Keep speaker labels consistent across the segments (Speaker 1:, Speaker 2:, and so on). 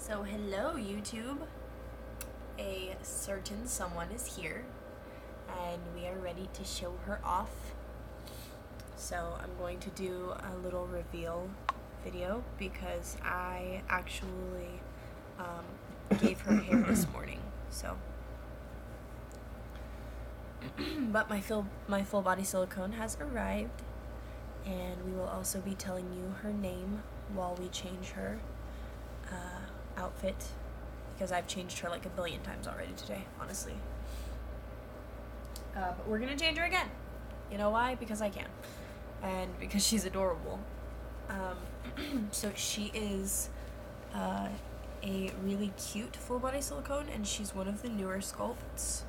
Speaker 1: So hello YouTube, a certain someone is here and we are ready to show her off. So I'm going to do a little reveal video because I actually gave her hair this morning. So, but my full body silicone has arrived, and we will also be telling you her name while we change her outfit, because I've changed her like a billion times already today, honestly. But we're gonna change her again. You know why? Because I can, and because she's adorable. So she is a really cute full body silicone, and she's one of the newer sculpts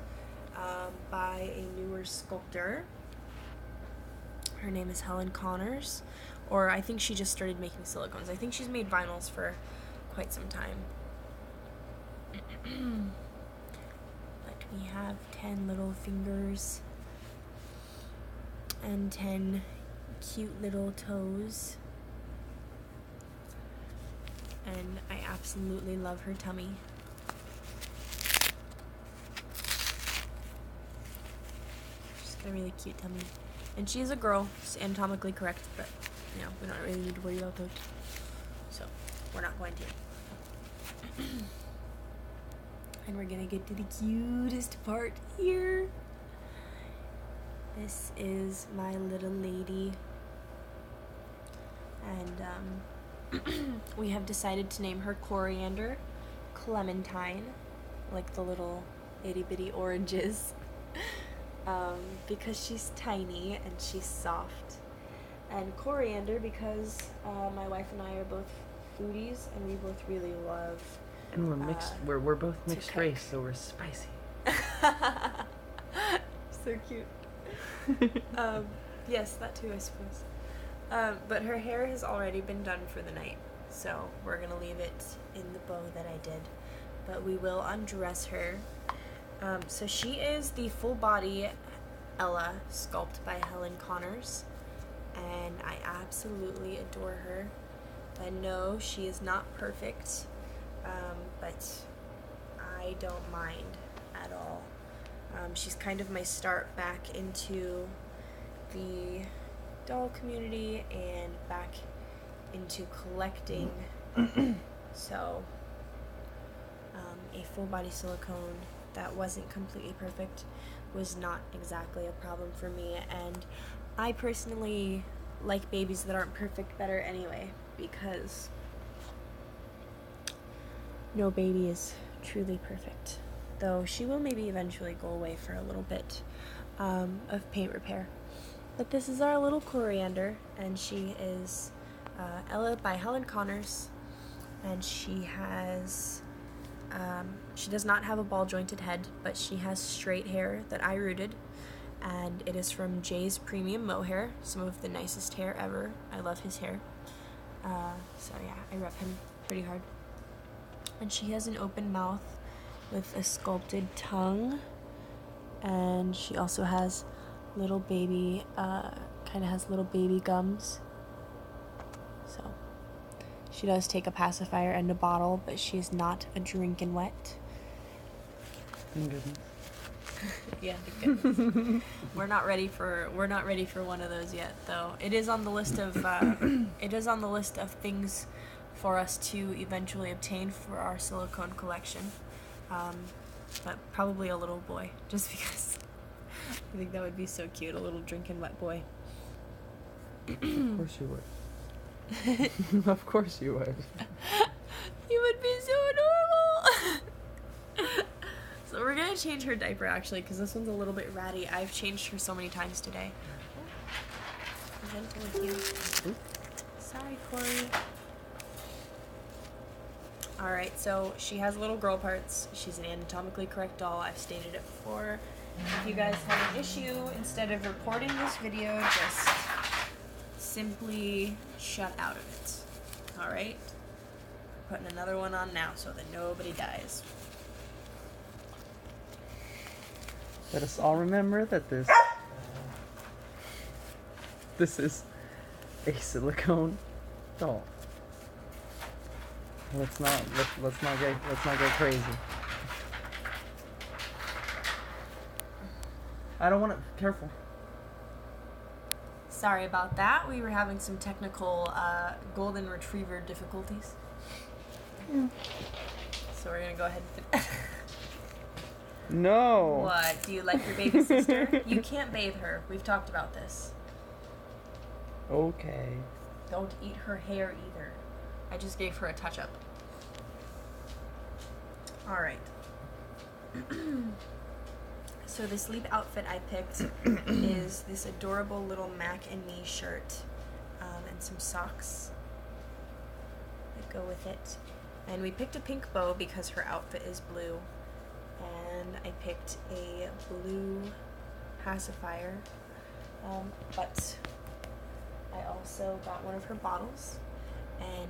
Speaker 1: by a newer sculptor. Her name is Helen Connors, or I think she just started making silicones. I think she's made vinyls for quite some time. But we have 10 little fingers and 10 cute little toes. And I absolutely love her tummy. She's got a really cute tummy. And she is a girl, it's anatomically correct, but you know, we don't really need to worry about that. So, we're not going to. And we're gonna get to the cutest part here. This is my little lady. And we have decided to name her Coriander Clementine, like the little itty bitty oranges, because she's tiny and she's soft. And Coriander because my wife and I are both foodies and we both really love.
Speaker 2: And we're mixed. We're both mixed race, so we're spicy.
Speaker 1: So cute. Yes, that too, I suppose. But her hair has already been done for the night, so we're gonna leave it in the bow that I did. But we will undress her. So she is the full body Ella sculpt by Helen Connors, and I absolutely adore her. I know she is not perfect, but I don't mind at all. She's kind of my start back into the doll community and back into collecting. So a full body silicone that wasn't completely perfect was not exactly a problem for me, and I personally like babies that aren't perfect better anyway, because no baby is truly perfect, though she will maybe eventually go away for a little bit of paint repair. But this is our little Coriander, and she is Ella by Helen Connors, and she has she does not have a ball jointed head, but she has straight hair that I rooted, and it is from Jay's Premium Mohair, some of the nicest hair ever. I love his hair. So yeah, I rep him pretty hard. And she has an open mouth with a sculpted tongue, and she also has little baby, kind of has little baby gums. So she does take a pacifier and a bottle, but she's not a drinking wet.
Speaker 2: Thank goodness.
Speaker 1: Yeah, thank goodness. We're not ready for one of those yet, though. It is on the list of things for us to eventually obtain for our silicone collection. But probably a little boy, just because I think that would be so cute, a little drinking wet boy.
Speaker 2: Of course you would. Of course you would.
Speaker 1: He would be so adorable. So we're gonna change her diaper actually, because this one's a little bit ratty. I've changed her so many times today. Gentle with you. Sorry, Corey. Alright, so she has little girl parts. She's an anatomically correct doll. I've stated it before. If you guys have an issue, instead of recording this video, just simply shut out of it. Alright? Putting another one on now so that nobody dies.
Speaker 2: Let us all remember that this is a silicone doll. let's not get crazy. I don't want to. Careful.
Speaker 1: Sorry about that. We were having some technical golden retriever difficulties.
Speaker 2: Yeah.
Speaker 1: So we're gonna go ahead and.
Speaker 2: No.
Speaker 1: What? Do you like your baby sister? You can't bathe her. We've talked about this.
Speaker 2: Okay.
Speaker 1: Don't eat her hair either. I just gave her a touch-up. All right. So the sleep outfit I picked is this adorable little Mac and Me shirt and some socks that go with it. And we picked a pink bow because her outfit is blue. And I picked a blue pacifier. But I also got one of her bottles and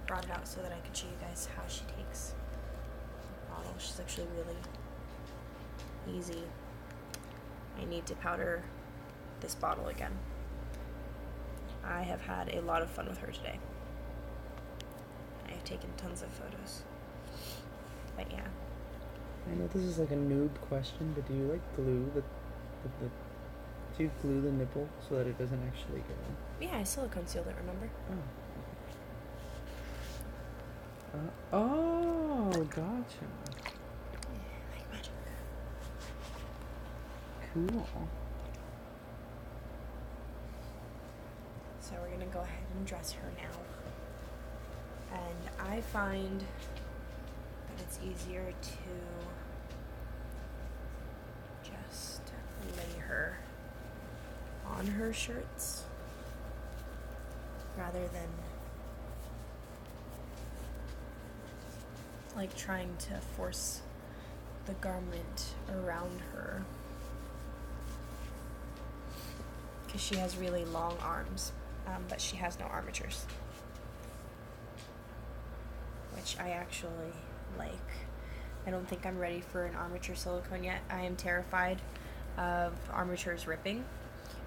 Speaker 1: brought it out so that I could show you guys how she takes the bottle. She's actually really easy. I need to powder this bottle again. I have had a lot of fun with her today. I have taken tons of photos. But yeah.
Speaker 2: I know this is like a noob question, but do you like glue the do you glue the nipple so that it doesn't actually go?
Speaker 1: Yeah, I silicone sealed it, remember?
Speaker 2: Oh, gotcha.
Speaker 1: Like magic.
Speaker 2: Cool.
Speaker 1: So we're gonna go ahead and dress her now. And I find that it's easier to just lay her on her shirts rather than like trying to force the garment around her, because she has really long arms, but she has no armatures, which I actually like. I don't think I'm ready for an armature silicone yet. I am terrified of armatures ripping,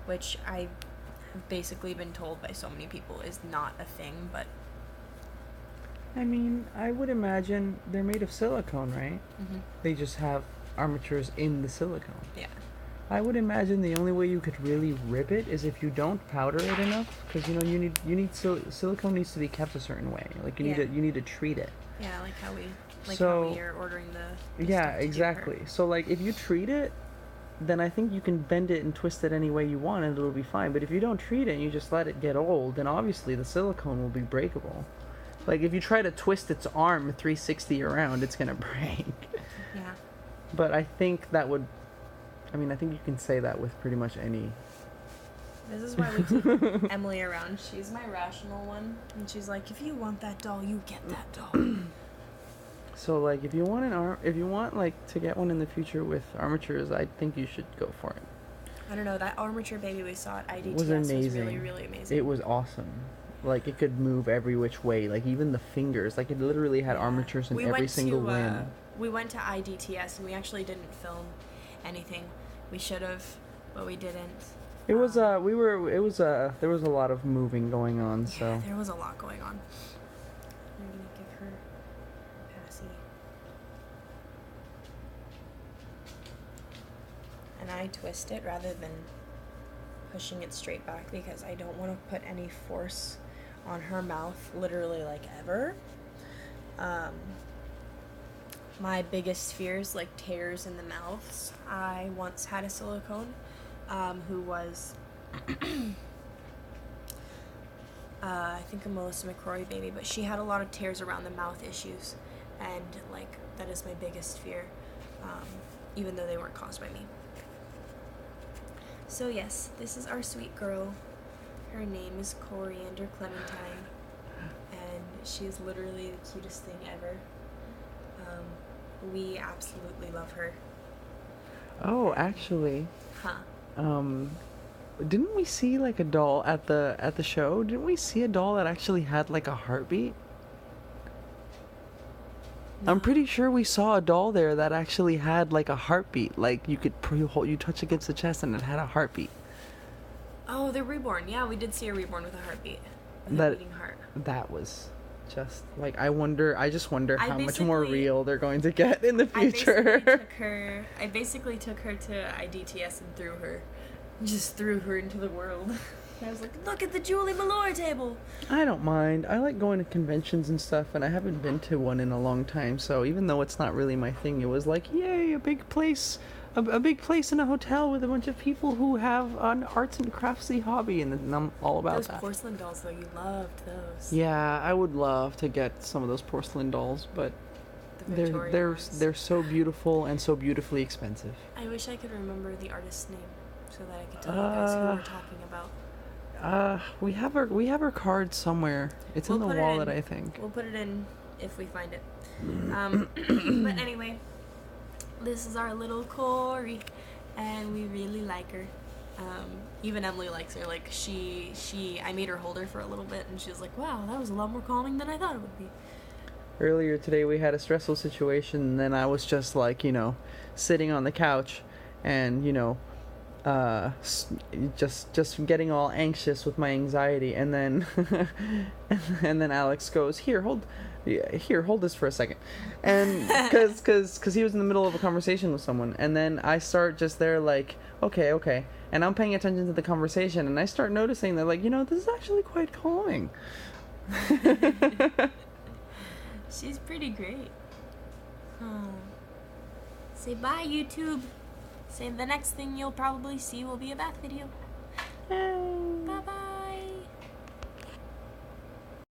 Speaker 1: which I have basically been told by so many people is not a thing, but
Speaker 2: I mean, I would imagine they're made of silicone, right?
Speaker 1: mm-hmm.
Speaker 2: They just have armatures in the silicone.
Speaker 1: Yeah.
Speaker 2: I would imagine the only way you could really rip it is if you don't powder it enough, because you need silicone needs to be kept a certain way. Like you need to treat it.
Speaker 1: Yeah, like how we
Speaker 2: So,
Speaker 1: how we are ordering the
Speaker 2: yeah,
Speaker 1: stuff to do
Speaker 2: exactly.
Speaker 1: her.
Speaker 2: So like if you treat it, then I think you can bend it and twist it any way you want and it'll be fine. But if you don't treat it and you just let it get old, then obviously the silicone will be breakable. Like if you try to twist its arm 360 around, it's gonna break.
Speaker 1: Yeah.
Speaker 2: But I think that would, I think you can say that with pretty much any.
Speaker 1: This is why we take Emily around. She's my rational one, and she's like, if you want that doll, you get that doll.
Speaker 2: So like if you want like to get one in the future with armatures, I think you should go for it.
Speaker 1: I don't know, that armature baby we saw at IDTS
Speaker 2: was amazing.
Speaker 1: really, really amazing.
Speaker 2: It was awesome. Like it could move every which way, like even the fingers, like it literally had armatures in every single limb.
Speaker 1: We went to IDTS and we actually didn't film anything. We should have, but we didn't.
Speaker 2: It was there was a lot of moving going on, so.
Speaker 1: Yeah, there was a lot going on. I'm gonna give her a passy. And I twist it rather than pushing it straight back because I don't want to put any force on her mouth, literally like ever. My biggest fears, like tears in the mouths. I once had a silicone who was I think a Melissa McCrory baby, but she had a lot of tears around the mouth issues, and like that is my biggest fear, even though they weren't caused by me. So yes, this is our sweet girl. Her name is Coriander Clementine, and she is literally the cutest thing ever. We absolutely love her.
Speaker 2: Oh, actually.
Speaker 1: Huh.
Speaker 2: Didn't we see like a doll at the show? Didn't we see a doll that actually had like a heartbeat?
Speaker 1: No.
Speaker 2: I'm pretty sure we saw a doll there that actually had like a heartbeat. Like you could you touch against the chest and it had a heartbeat.
Speaker 1: Oh, the reborn. Yeah, we did see a reborn with a heartbeat. with a beating heart.
Speaker 2: That was just like, I just wonder
Speaker 1: I
Speaker 2: how much more real they're going to get in the
Speaker 1: I
Speaker 2: future.
Speaker 1: basically took her to IDTS and threw her into the world. And I was like, look at the Julie Malloy table.
Speaker 2: I don't mind. I like going to conventions and stuff, and I haven't been to one in a long time. So even though it's not really my thing, it was like, yay, a big place in a hotel with a bunch of people who have an arts and craftsy hobby, and I'm all about
Speaker 1: those
Speaker 2: that.
Speaker 1: Those porcelain dolls, though, you loved those.
Speaker 2: Yeah, I would love to get some of those porcelain dolls, but they're so beautiful and so beautifully expensive.
Speaker 1: I wish I could remember the artist's name so that I could tell you guys who we're talking about.
Speaker 2: We have her card somewhere. It's in the wallet, I think.
Speaker 1: We'll put it in if we find it. But anyway, this is our little Corey, and we really like her. Even Emily likes her. Like I made her hold her for a little bit, and she was like, "Wow, that was a lot more calming than I thought it would be."
Speaker 2: Earlier today, we had a stressful situation, and then I was just like, sitting on the couch, and just getting all anxious with my anxiety, and then and then Alex goes, here hold this for a second, and because he was in the middle of a conversation with someone, and then I start just there like, okay, and I'm paying attention to the conversation, and I start noticing that, like, this is actually quite calming.
Speaker 1: She's pretty great. Say bye, YouTube. Say the next thing you'll probably see will be a bath video. Bye bye.